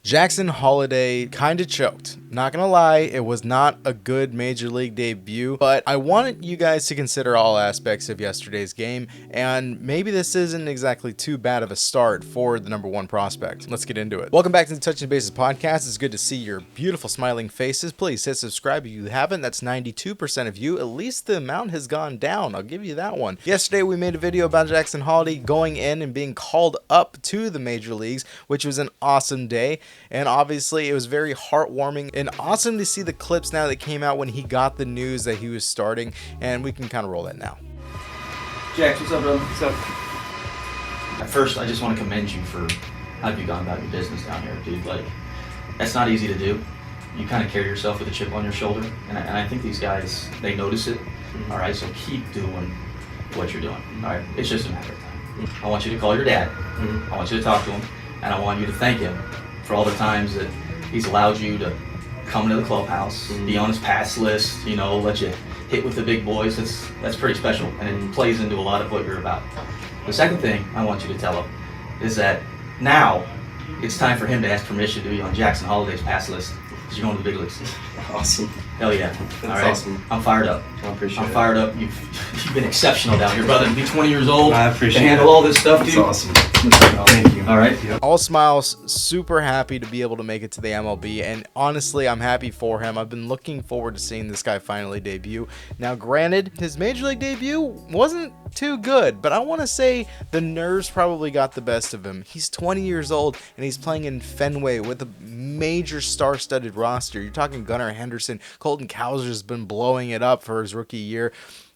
Jackson Holliday kind of choked. Not gonna lie, it was not a good major league debut, but I wanted you guys to consider all aspects of yesterday's game, and maybe this isn't exactly too bad of a start for the #1 prospect. Let's get into it. Welcome back to the Touching Bases podcast. It's good to see your beautiful smiling faces. Please hit subscribe if you haven't. That's 92% of you. At least the amount has gone down. I'll give you that one. Yesterday we made a video about Jackson Holliday going in and being called up to the major leagues, which was an awesome day, and obviously it was very heartwarming and awesome to see the clips now that came out when he got the news that he was starting, and we can kind of roll that now. Jax, what's up, brother? What's up? At first, I just want to commend you for how you've gone about your business down here, dude. Like, that's not easy to do. You kind of carry yourself with a chip on your shoulder, and I think these guys, they notice it. All right, so keep doing what you're doing. All right, it's just a matter of time. I want you to call your dad. I want you to talk to him, and I want you to thank him for all the times that he's allowed you to come to the clubhouse, be on his pass list, you know, let you hit with the big boys. That's pretty special, and it plays into a lot of what you're about. The second thing I want you to tell him is that now it's time for him to ask permission to be on Jackson Holliday's pass list because you're going to the big leagues. Awesome. Hell yeah. That's all right. Awesome. I'm fired up. I appreciate it. I'm fired up. You've been exceptional down here, brother. To be 20 years old, I appreciate to handle it. all this stuff, dude. That's awesome. Thank you. All right. Yep. All smiles, super happy to be able to make it to the MLB, and honestly, I'm happy for him. I've been looking forward to seeing this guy finally debut. Now, granted, his major league debut wasn't too good, but I want to say the nerves probably got the best of him. He's 20 years old, and he's playing in Fenway with a major star-studded roster. You're talking Gunnar Henderson. Colton Cowser's been blowing it up for his rookie year.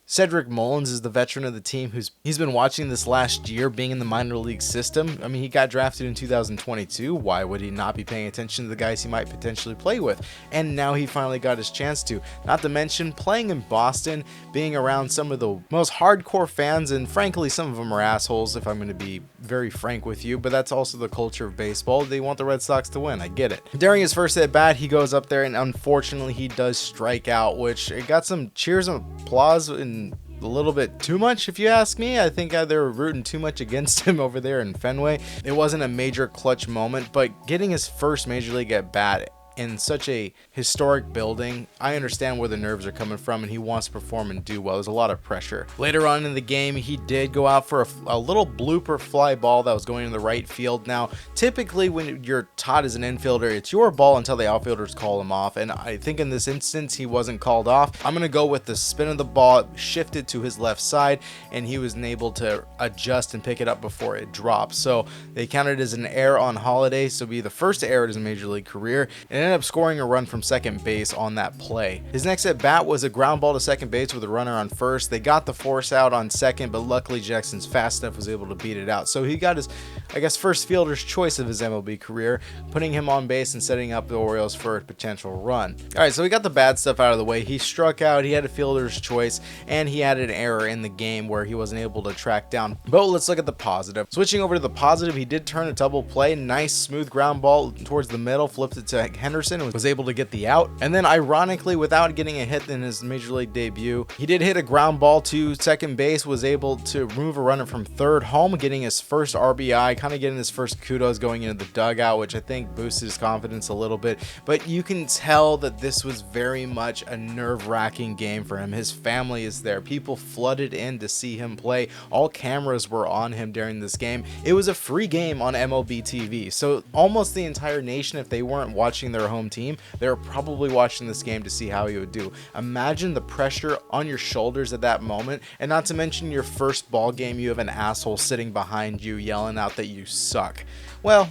Cedric Mullins is the veteran of the team he's been watching this last year being in the minor league system. I mean, he got drafted in 2022. Why would he not be paying attention to the guys he might potentially play with? And now he finally got his chance to. Not to mention playing in Boston, being around some of the most hardcore fans, and frankly, some of them are assholes, if I'm going to be very frank with you, but that's also the culture of baseball. They want the Red Sox to win. I get it. During his first at bat, he goes up there and unfortunately he does strike out, which it got some cheers and applause and a little bit too much, if you ask me. I think they were rooting too much against him over there in Fenway. It wasn't a major clutch moment, but getting his first major league at bat in such a historic building, I understand where the nerves are coming from, and he wants to perform and do well. There's a lot of pressure. Later on in the game, he did go out for a little blooper fly ball that was going in the right field. Now, typically when you're taught as an infielder, it's your ball until the outfielders call him off, and I think in this instance, he wasn't called off. I'm going to go with the spin of the ball, shifted to his left side, and he was able to adjust and pick it up before it dropped. So they counted it as an error on Holliday, so be the first error in his major league career, and ended up scoring a run from second base on that play. His next at bat was a ground ball to second base with a runner on first. They got the force out on second, but luckily Jackson's fast enough was able to beat it out. So he got his, I guess, first fielder's choice of his MLB career, putting him on base and setting up the Orioles for a potential run. All right, so we got the bad stuff out of the way. He struck out, he had a fielder's choice, and he had an error in the game where he wasn't able to track down. But let's look at the positive. Switching over to the positive, he did turn a double play. Nice smooth ground ball towards the middle, flipped it to Henderson and was able to get the out. And then ironically, without getting a hit in his major league debut, he did hit a ground ball to second base, was able to move a runner from third home, getting his first RBI, kind of getting his first kudos going into the dugout, which I think boosted his confidence a little bit. But you can tell that this was very much a nerve-wracking game for him. His family is there. People flooded in to see him play. All cameras were on him during this game. It was a free game on MLB TV. So almost the entire nation, if they weren't watching their home team, they were probably watching this game to see how he would do. Imagine the pressure on your shoulders at that moment, and not to mention your first ball game, you have an asshole sitting behind you yelling out that you suck. Well,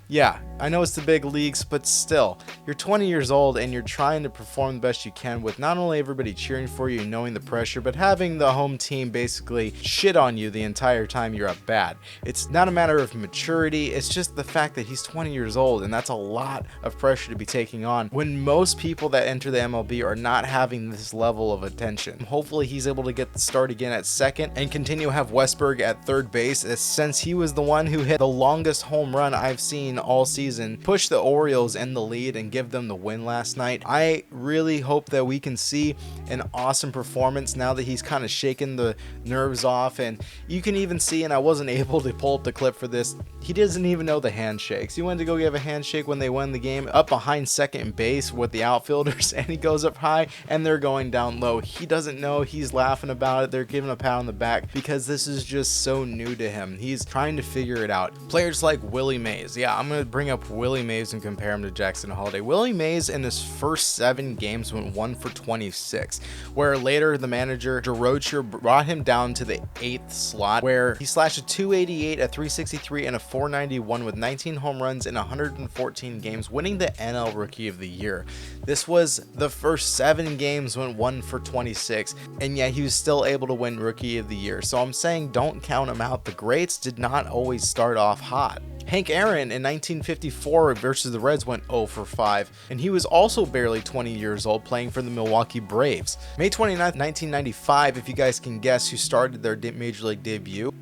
yeah, I know it's the big leagues, but still, you're 20 years old and you're trying to perform the best you can with not only everybody cheering for you and knowing the pressure, but having the home team basically shit on you the entire time you're at bat. It's not a matter of maturity, it's just the fact that he's 20 years old, and that's a lot of pressure to be taking on when most people that enter the MLB are not having this level of attention. Hopefully he's able to get the start again at second and continue to have Westberg at third base, since he was the one who hit the longest home run I've seen all season, push the Orioles in the lead and give them the win last night. I really hope that we can see an awesome performance now that he's kind of shaken the nerves off. And you can even see, and I wasn't able to pull up the clip for this, he doesn't even know the handshakes. He went to go give a handshake when they won the game up behind second base with the outfielders, and he goes up high and they're going down low. He doesn't know. He's laughing about it. They're giving a pat on the back because this is just so new to him. He's trying to figure it out. Players like Willie Mays. Yeah, I'm going to bring up Willie Mays and compare him to Jackson Holliday. Willie Mays in his first 7 games went 1 for 26, where later the manager DeRocher brought him down to the 8th slot, where he slashed a 288, a 363, and a 491 with 19 home runs in 114 games, winning the NL Rookie of the Year. This was the first 7 games went 1 for 26, and yet he was still able to win Rookie of the Year. So I'm saying don't count him out. The greats did not always start off hot. Hank Aaron in 1954 versus the Reds went 0 for 5, and he was also barely 20 years old, playing for the Milwaukee Braves. May 29th, 1995, if you guys can guess who started their major league debut.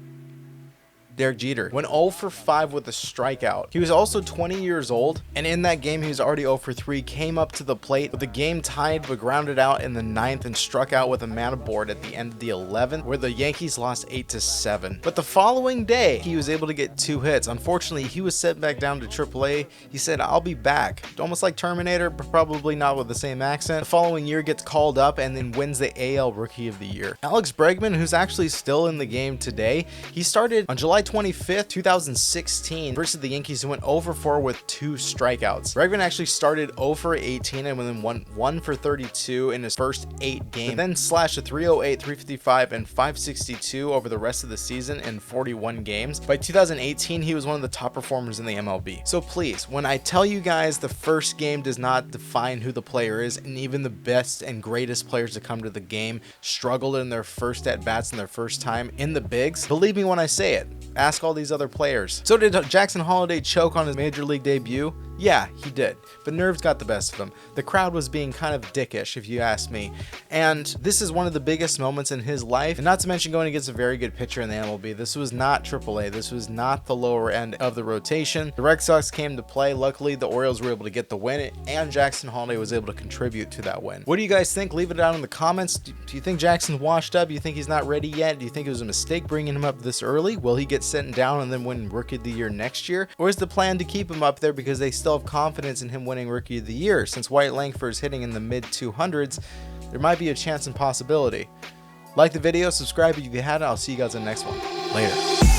Derek Jeter went 0 for 5 with a strikeout. He was also 20 years old, and in that game he was already 0 for 3, came up to the plate with the game tied but grounded out in the 9th and struck out with a man aboard at the end of the 11th, where the Yankees lost 8-7. But the following day he was able to get 2 hits. Unfortunately, he was sent back down to AAA. He said, "I'll be back." Almost like Terminator, but probably not with the same accent. The following year gets called up and then wins the AL Rookie of the Year. Alex Bregman, who's actually still in the game today, he started on July 25th, 2016 versus the Yankees, who went 0 for 4 with 2 strikeouts. Bregman actually started 0 for 18 and then won 1 for 32 in his first 8 games, then slashed a 308, 355, and 562 over the rest of the season in 41 games. By 2018, he was one of the top performers in the MLB. So please, when I tell you guys the first game does not define who the player is, and even the best and greatest players to come to the game struggled in their first at-bats in their first time in the bigs, believe me when I say it. Ask all these other players. So did Jackson Holliday choke on his major league debut? Yeah, he did, but nerves got the best of him. The crowd was being kind of dickish, if you ask me, and this is one of the biggest moments in his life, and not to mention going against a very good pitcher in the MLB. This was not AAA. This was not the lower end of the rotation. The Red Sox came to play. Luckily, the Orioles were able to get the win, and Jackson Holliday was able to contribute to that win. What do you guys think? Leave it down in the comments. Do you think Jackson's washed up? Do you think he's not ready yet? Do you think it was a mistake bringing him up this early? Will he get sent down and then win Rookie of the Year next year? Or is the plan to keep him up there because they still have confidence in him winning Rookie of the Year? Since White Langford is hitting in the mid 200s, there might be a chance and possibility. Like the video, subscribe if you hadn't. I'll see you guys in the next one. Later.